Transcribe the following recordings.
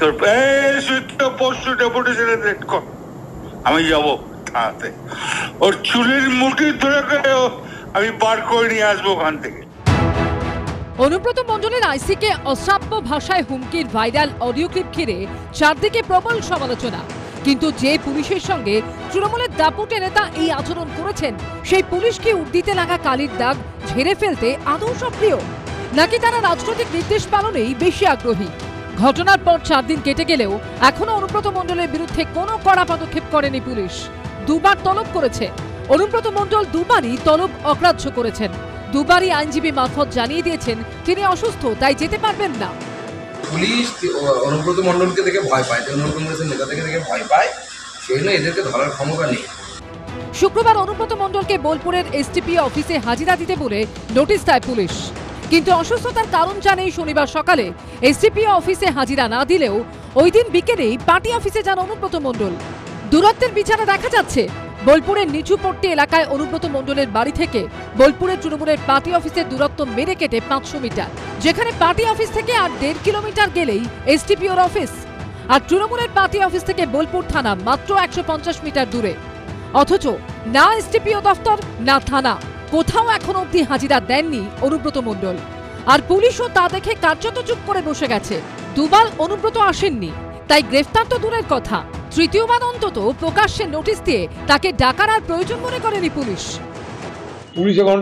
তোর পরশু ডেপুটেশনে রেড কর, আমি যাবো থানাতে, ওর চুলের মুঠি ধরে আমি বার করে নিয়ে আসবো ওখান থেকে। অনুব্রত মণ্ডলের আইসিকে অশ্রাব্য ভাষায় হুমকির ভাইরাল অডিও ক্লিপ ঘিরে চারদিকে প্রবল সমালোচনা। কিন্তু যে পুলিশের সঙ্গে তৃণমূলের দাপুটে নেতা এই আচরণ করেছেন, সেই পুলিশকে উর্দিতে লাগা কালির দাগ ঝেড়ে ফেলতে আদৌ সক্রিয়, নাকি তারা রাজনৈতিক নির্দেশ পালনেই বেশি আগ্রহী? ঘটনার পর 4 দিন কেটে গেলেও এখনো অনুব্রত মণ্ডলের বিরুদ্ধে কোনো কড়া পদক্ষেপ করেনি পুলিশ। দুবার তলব করেছে। অনুব্রত মণ্ডল দুবারই তলব অগ্রাহ্য করেছেন। দুবারই আইনজীবী মারফত জানিয়ে দিয়েছেন তিনি অসুস্থ, তাই যেতে পারবেন না। পুলিশ অনুব্রত মণ্ডলকে দেখে ভয় পায়, তৃণমূল কংগ্রেসের নেতা থেকে ভয় পায়, সেই জন্য এদেরকে ধরার ক্ষমতা নেই। শুক্রবার অনুব্রত মণ্ডলকে বোলপুরের এসটিপি অফিসে হাজিরা দিতে বলে নোটিশ দেয় পুলিশ। কিন্তু অসুস্থতার কারণ জানিয়ে শনিবার সকালে এসটিপি অফিসে হাজিরা না দিলেও ওই দিন বিকেলেই পার্টি অফিসে যান অনুব্রত মণ্ডল। দূরত্বের বিচারে দেখা যাচ্ছে বোলপুরের নিচুপট্টি এলাকায় অনুব্রত মণ্ডলের বাড়ি থেকে বোলপুরের তৃণমূলের পার্টি অফিসের দূরত্ব মেরে কেটে 500 মিটার, যেখানে পার্টি অফিস থেকে আর 1.5 কিলোমিটার গেলেই এসটিপিওর অফিস। আর তৃণমূলের পার্টি অফিস থেকে বোলপুর থানা মাত্র 150 মিটার দূরে। অথচ না এসটিপিও দফতর না থানা, কোথাও এখন অবধি হাজিরা দেননি অনুব্রত মণ্ডল। আর পুলিশও তা দেখে কার্যত চুপ করে বসে গেছে। দুবার অনুব্রত আসেননি, তাই গ্রেফতার তো দূরের কথা, তৃতীয়বার অন্তত প্রকাশ্যে নোটিশ দিয়ে তাকে ডাকার আর প্রয়োজন মনে করেনি পুলিশ। পুলিশ এখন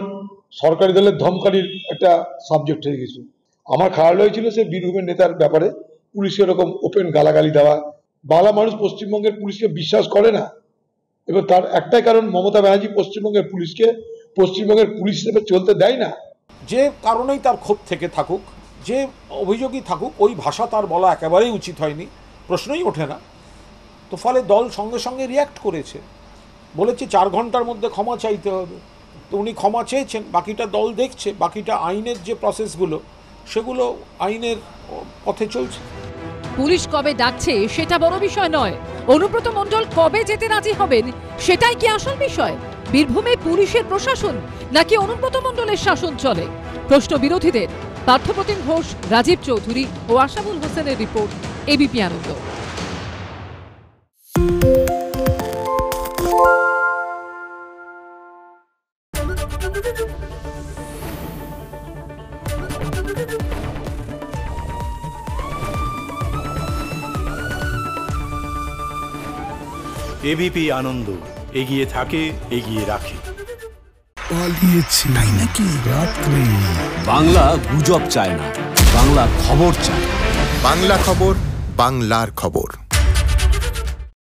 সরকারি দলের ধমকানির একটা সাবজেক্ট হয়ে গেছে। আমার খারাপ হয়েছিল সে বীরভূমের নেতার ব্যাপারে পুলিশকে এরকম ওপেন গালাগালি দেওয়া। বাংলা মানুষ পশ্চিমবঙ্গের পুলিশকে বিশ্বাস করে না, এবং তার একটাই কারণ মমতা ব্যানার্জি পশ্চিমবঙ্গের পুলিশকে পশ্চিমবঙ্গের পুলিশ হিসেবে চলতে দেয় না। যে কারণেই তার ক্ষোভ থেকে থাকুক, যে অভিযোগই থাকুক, ওই ভাষা তার বলা একেবারেই উচিত হয়নি, প্রশ্নই ওঠে না। তো ফলে দল সঙ্গে সঙ্গে রিয়্যাক্ট করেছে, বলেছে 4 ঘন্টার মধ্যে ক্ষমা চাইতে হবে। তো উনি ক্ষমা চেয়েছেন, বাকিটা দল দেখছে, বাকিটা আইনের যে প্রসেসগুলো সেগুলো আইনের পথে চলছে। পুলিশ কবে ডাকছে সেটা বড় বিষয় নয়, অনুব্রত মণ্ডল কবে যেতে রাজি হবেন সেটাই কি আসল বিষয়? বীরভূমে পুলিশের প্রশাসন নাকি অনুব্রত মণ্ডলের শাসন চলে? প্রশ্ন বিরোধীদের। পার্থপ্রতিম ঘোষ, রাজীব চৌধুরী ও আশাবুল হোসেনের রিপোর্ট, এবিপি আনন্দ। এবিপি আনন্দ, এগিয়ে থাকে, এগিয়ে রাখে। পালিয়েছে তাই নাকি? রাত্রে বাংলা গুজব চায় না, বাংলা খবর চায়। বাংলা খবর, বাংলার খবর।